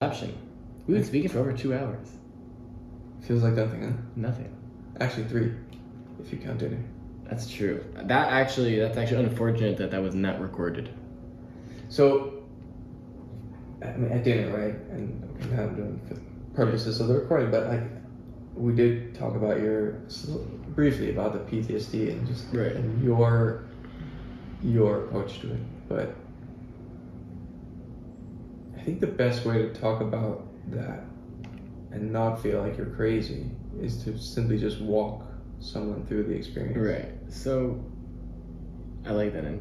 Option. We've been speaking for over 2 hours. Feels like nothing, huh? Nothing. Actually 3, if you count dinner. That's true. That's actually unfortunate that was not recorded. So, I mean, at dinner, right? And we're not doing for purposes of the recording, but we did talk about briefly about the PTSD and just Right. and your approach to it. But I think the best way to talk about that and not feel like you're crazy is to simply just walk someone through the experience. Right. So, I like that. I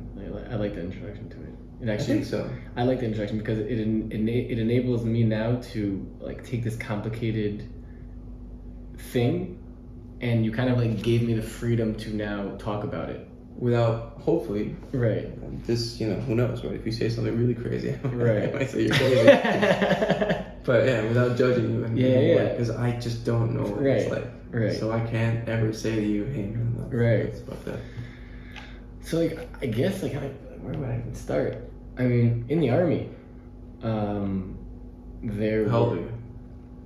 like that introduction to it. I think so. I like the introduction because it enables me now to like take this complicated thing, and you kind of like gave me the freedom to now talk about it Without, hopefully, right. This, who knows, right? If you say something really crazy, right. I might say you're crazy. But yeah, without judging you. Because I just don't know what it's like. Right. So I can't ever say to you, hey, man, right. That's about that. So like, I guess like, where would I even start? I mean, in the army, How old are you?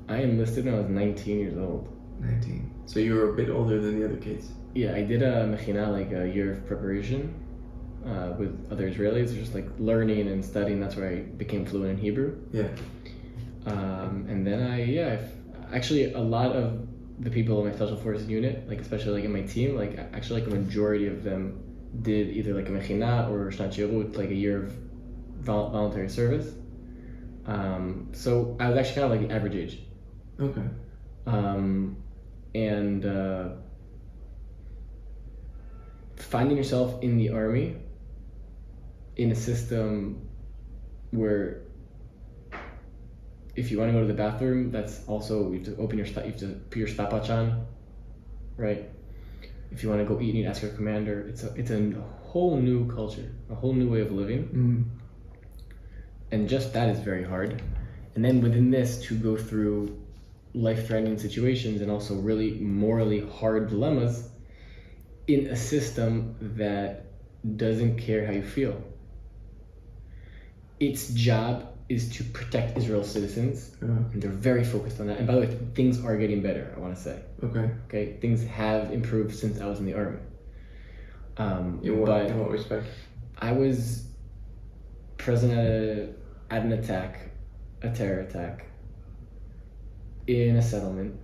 I enlisted when I was 19 years old. 19. So you were a bit older than the other kids. Yeah, I did a mechina, like a year of preparation with other Israelis, just like learning and studying. That's where I became fluent in Hebrew. Yeah. And then actually a lot of the people in my special forces unit, like especially like in my team, like actually like a majority of them did either like a mechina or shnat shirut, like a year of voluntary service. So I was actually kind of like the average age. Okay. And finding yourself in the army in a system where if you want to go to the bathroom, that's also, you have to open you have to put your stopwatch on, right? If you want to go eat, you need to ask your commander. It's a whole new culture, a whole new way of living. Mm-hmm. And just that is very hard. And then within this, to go through life-threatening situations and also really morally hard dilemmas in a system that doesn't care how you feel. Its job is to protect Israel's citizens, and they're very focused on that. And by the way, things are getting better, I want to say. Okay, things have improved since I was in the army. In what respect? I was present at an attack, a terror attack, in a settlement,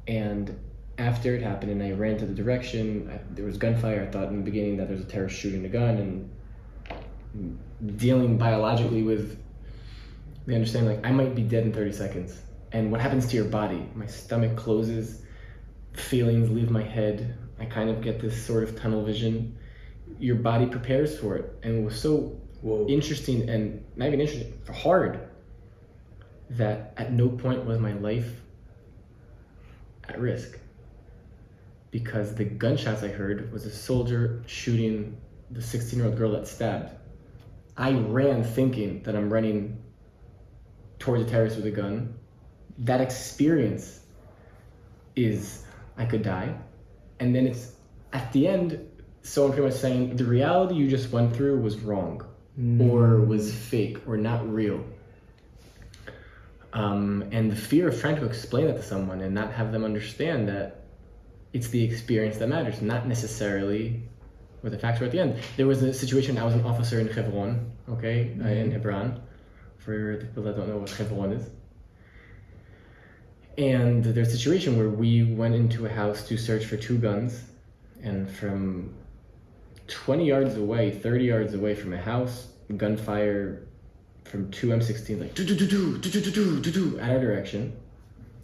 and after it happened and I ran to the direction, there was gunfire. I thought in the beginning that there was a terrorist shooting a gun, and dealing biologically with the understanding like I might be dead in 30 seconds. And what happens to your body? My stomach closes, feelings leave my head, I kind of get this sort of tunnel vision. Your body prepares for it, and it was so interesting, and not even interesting, hard, that at no point was my life at risk. Because the gunshots I heard was a soldier shooting the 16-year-old girl that stabbed. I ran thinking that I'm running towards a terrorist with a gun. That experience is, I could die. And then it's, at the end, someone pretty much saying, the reality you just went through was wrong, or was fake, or not real. And the fear of trying to explain that to someone and not have them understand that it's the experience that matters, not necessarily what the facts were at the end. There was a situation, I was an officer in Hebron, in Hebron, for the people that don't know what Hebron is. And there's a situation where we went into a house to search for 2 guns, and from 20 yards away, 30 yards away from a house, gunfire from 2 M16s, like do at our direction.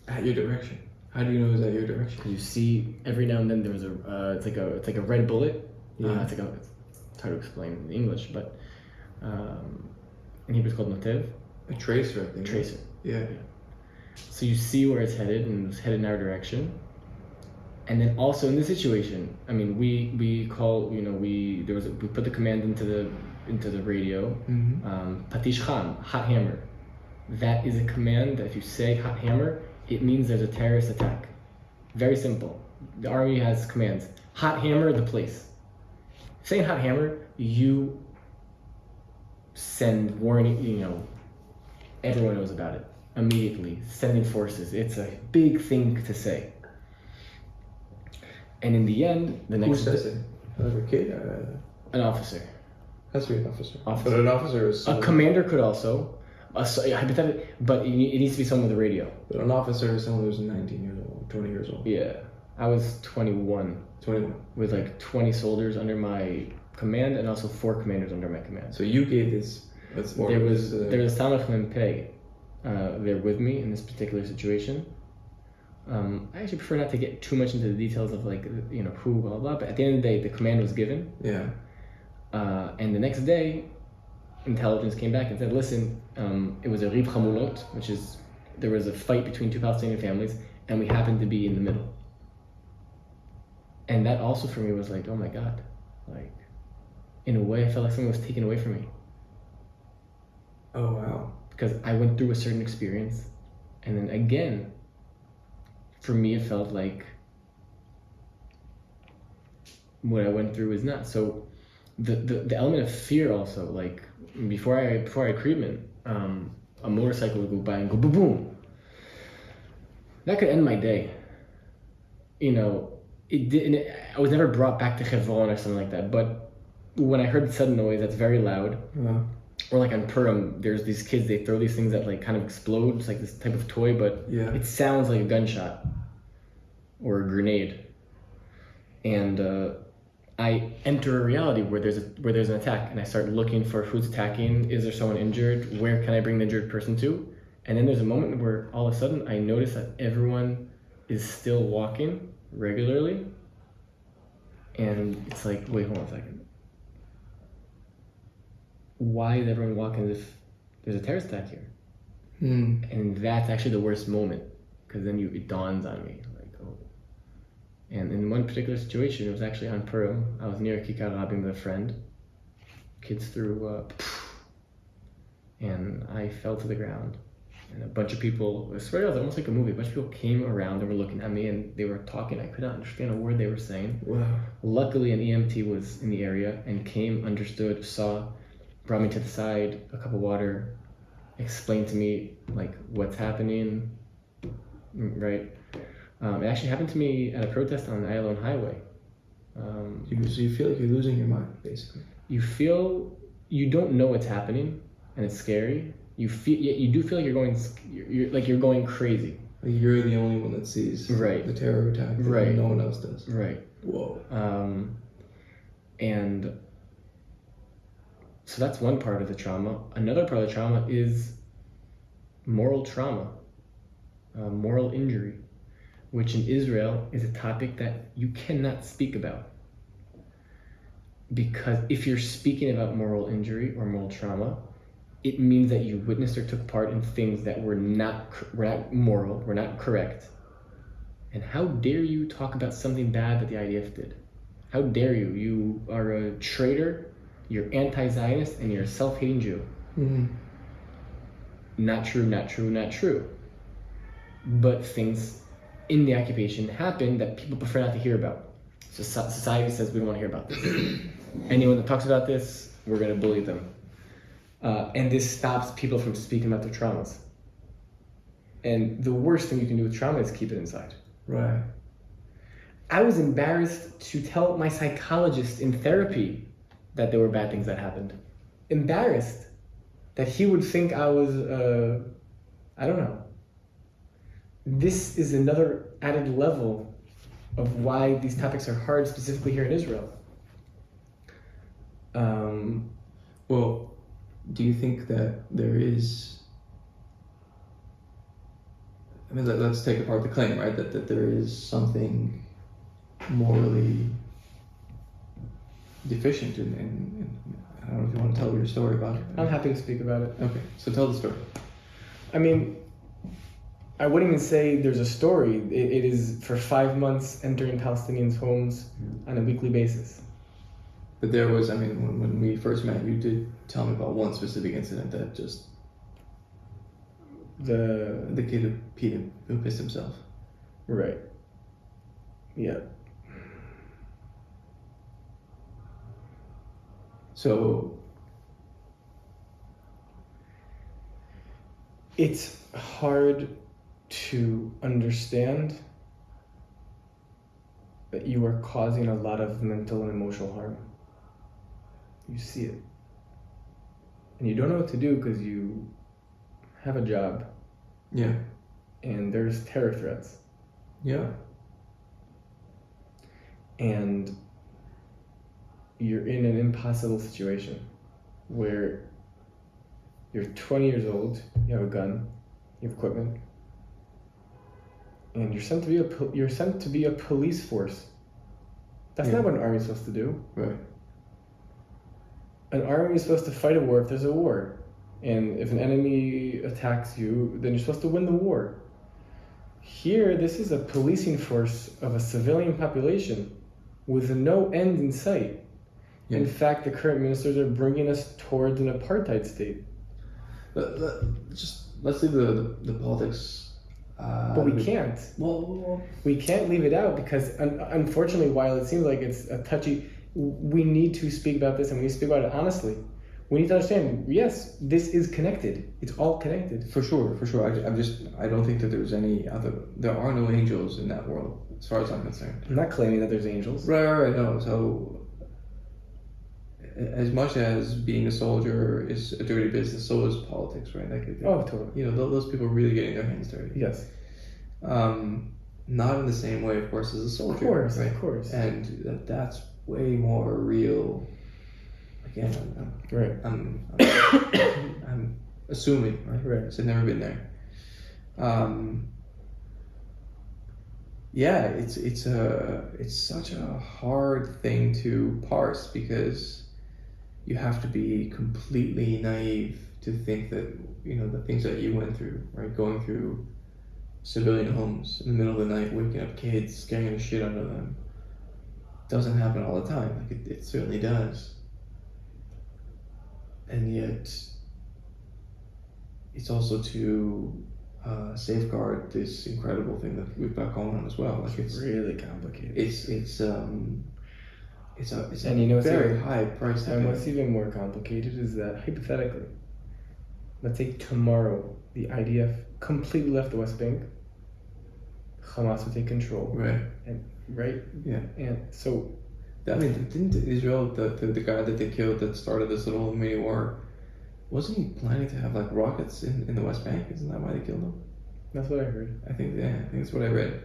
At your direction? How do you know it was at your direction? You see, every now and then there was it's like a red bullet. Yeah. It's hard to explain in English, but in Hebrew it's called notev. A tracer, I think. Tracer. Yeah. So you see where it's headed, and it's headed in our direction. And then also in this situation, I mean, we call, we put the command into the radio. Patish Cham, hot hammer. That is a command that if you say hot hammer, it means there's a terrorist attack. Very simple. The army has commands. Hot hammer the place. Saying hot hammer, you send warning, everyone knows about it immediately. Sending forces. It's a big thing to say. And in the end, the next Who says it? Another kid? an officer. Has to be an officer. Officer. But an officer is... A commander could also. Hypothetically, but it needs to be someone with a radio. But an officer is someone who's 19 years old, 20 years old. Yeah. I was 21. 21. With like 20 soldiers under my command and also 4 commanders under my command. So you gave this... There was a Samach Mempei there with me in this particular situation. I actually prefer not to get too much into the details of like, you know, who, blah, blah, but at the end of the day, the command was given. Yeah. And the next day, intelligence came back and said, listen, it was a Riv Hamulot, which is, there was a fight between 2 Palestinian families, and we happened to be in the middle. And that also for me was like, oh my God. Like, in a way, I felt like something was taken away from me. Oh, wow. Because I went through a certain experience, and then again, for me, it felt like what I went through is not. So the element of fear also, like before I had treatment, a motorcycle would go by and go boom boom. That could end my day. You know, it didn't. I was never brought back to Hebron or something like that. But when I heard the sudden noise, that's very loud. Yeah. Or like on Purim, there's these kids, they throw these things that like kind of explode. It's like this type of toy, but it sounds like a gunshot or a grenade. And I enter a reality where there's an attack, and I start looking for who's attacking. Is there someone injured? Where can I bring the injured person to? And then there's a moment where all of a sudden I notice that everyone is still walking regularly, and it's like, wait, hold on a second. Why is everyone walking as if there's a terrorist attack here? And that's actually the worst moment, because then it dawns on me, like, oh. And in one particular situation, it was actually on Purim. I was near Kikar Rabin with a friend. Kids threw up, and I fell to the ground. And a bunch of people, I swear it was almost like a movie, a bunch of people came around and were looking at me, and they were talking. I could not understand a word they were saying. Wow. Luckily, an EMT was in the area and came, understood, saw, brought me to the side, a cup of water, explained to me like what's happening, right? It actually happened to me at a protest on the Ayalon Highway. So you feel like you're losing your mind, basically. You don't know what's happening, and it's scary. You do feel like you're going crazy. Like you're the only one that sees the terror attack. Right. No one else does. Right. Whoa. And so that's one part of the trauma. Another part of the trauma is moral trauma, moral injury, which in Israel is a topic that you cannot speak about. Because if you're speaking about moral injury or moral trauma, it means that you witnessed or took part in things that were not moral, were not correct. And how dare you talk about something bad that the IDF did? How dare you? You are a traitor, you're anti-Zionist, and you're a self-hating Jew. Mm-hmm. Not true, not true, not true. But things in the occupation happen that people prefer not to hear about. So society says we don't want to hear about this. Anyone that talks about this, we're going to bully them. And this stops people from speaking about their traumas. And the worst thing you can do with trauma is keep it inside. Right. I was embarrassed to tell my psychologist in therapy that there were bad things that happened. Embarrassed that he would think I was, I don't know. This is another added level of why these topics are hard, specifically here in Israel. Well, do you think that there is, I mean, let's take apart the claim, right? That there is something morally deficient in I don't know if you want to tell your story about it. I'm happy to speak about it. Okay, so tell the story. I mean, I wouldn't even say there's a story. It is for 5 months entering Palestinians' homes on a weekly basis. But there was, I mean, when we first met, you did tell me about one specific incident that just... The kid who pissed himself. Right. Yeah. So, it's hard to understand that you are causing a lot of mental and emotional harm. You see it. And you don't know what to do because you have a job Yeah. and there's terror threats. Yeah. And you're in an impossible situation where you're 20 years old, you have a gun, you have equipment, and you're sent to be a police force. That's Yeah. not what an army is supposed to do. Right. An army is supposed to fight a war if there's a war. And if an enemy attacks you, then you're supposed to win the war. Here, this is a policing force of a civilian population with no end in sight. Yeah. In fact, the current ministers are bringing us towards an apartheid state. Let's leave the politics. But we can't. Well, We can't leave it out because, unfortunately, while it seems like it's a touchy, we need to speak about this and we need to speak about it honestly. We need to understand, yes, this is connected. It's all connected. for sure. I don't think that there's any other. There are no angels in that world, as far as I'm concerned. I'm not claiming that there's angels. Right. No. So, as much as being a soldier is a dirty business, so is politics, right? Like, Oh, totally. you know, those people are really getting their hands dirty. Yes. Not in the same way, of course, as a soldier. Of course. And that's way more real. Again, Right. I'm assuming, right? Right. Because I've never been there. Yeah, it's such a hard thing to parse because you have to be completely naive to think that, you know, the things that you went through, right? Going through civilian homes in the middle of the night, waking up kids, scaring the shit out of them, doesn't happen all the time. Like it certainly does. And yet, it's also to safeguard this incredible thing that we've got going on as well. Like it's really complicated. It's a And you know, very high price tag. And what's even more complicated is that hypothetically, let's say tomorrow the IDF completely left the West Bank, Hamas would take control. Right. And right? Yeah. And so I mean, didn't Israel, the guy that they killed that started this little mini war, wasn't he planning to have like rockets in the West Bank? Isn't that why they killed him? that's what I heard. I think that's what I read.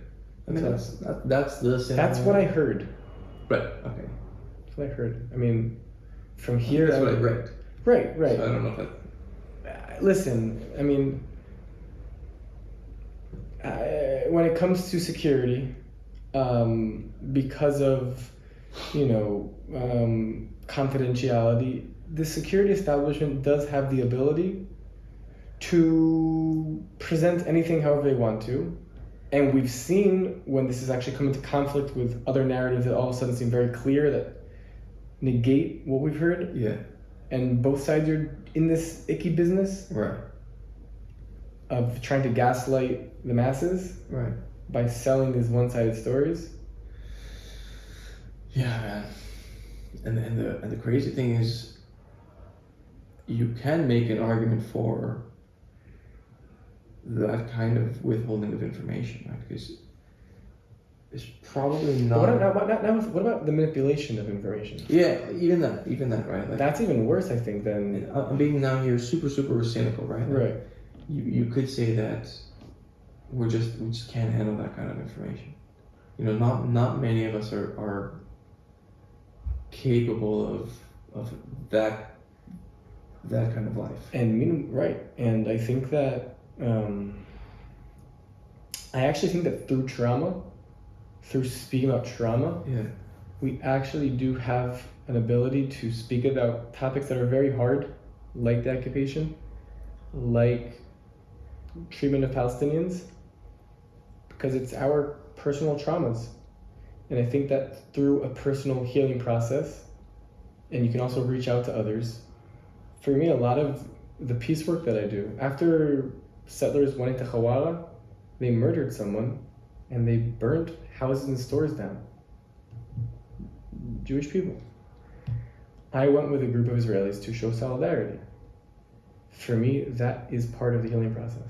I mean, That's that's the That's what I heard. Right. Okay. That's what I heard. I mean, from here. That's what I read. Right. So I don't know if that. Listen, I mean, when it comes to security, because of, you know, confidentiality, the security establishment does have the ability to present anything however they want to. And we've seen when this has actually come into conflict with other narratives that all of a sudden seem very clear that negate what we've heard. Yeah. And both sides are in this icky business Right. of trying to gaslight the masses Right. by selling these one-sided stories. Yeah, man. And the crazy thing is, you can make an argument for that kind of withholding of information, right? Because it's probably not. What about the manipulation of information? Yeah, even that, right? Like, That's even worse, I think, than... I'm being now here super cynical, right? Like, Right. You could say that we just can't handle that kind of information. You know, not many of us are capable of that kind of life. And I think that I actually think that through speaking about trauma, Yeah. we actually do have an ability to speak about topics that are very hard, like the occupation, like treatment of Palestinians, because it's our personal traumas. And I think that through a personal healing process, and you can also reach out to others, for me, a lot of the peace work that I do, after settlers went into Hawara, they murdered someone and they burnt houses and stores down. Jewish people. I went with a group of Israelis to show solidarity. for me, that is part of the healing process.